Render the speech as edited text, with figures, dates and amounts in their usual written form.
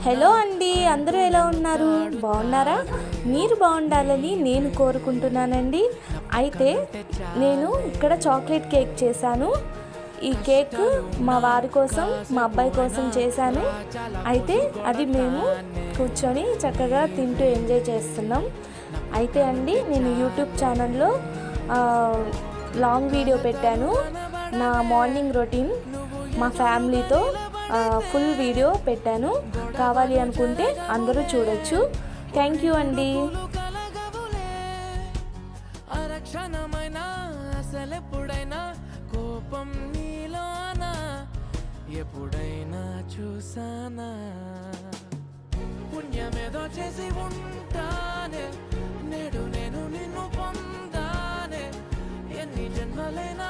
Hello అండి, అందరూ ఎలా ఉన్నారు? బాగున్నారా? మీరు బాగుండాలని నేను కోరుకుంటున్నానండి. అయితే నేను ఇక్కడ చాక్లెట్ కేక్ చేశాను. ఈ కేక్ మా వారి కోసం, మా అబ్బాయి కోసం చేశాను. అయితే అది మేము కూర్చొని చక్కగా తింటూ ఎంజాయ్ చేస్తున్నాం. అయితే అండి, నేను యూట్యూబ్ ఛానల్లో లాంగ్ వీడియో పెట్టాను. నా మార్నింగ్ రొటీన్ మా ఫ్యామిలీతో ఫుల్ వీడియో పెట్టాను. కావాలి అనుకుంటే అందరూ చూడొచ్చు. థ్యాంక్ యూ అండి. కోపం నీలోనా ఎప్పుడైనా చూసానా? పుణ్యమేదో చేసి ఉంటానే, నేడు నేను నిన్ను పొందానే. ఎన్ని జన్మలైనా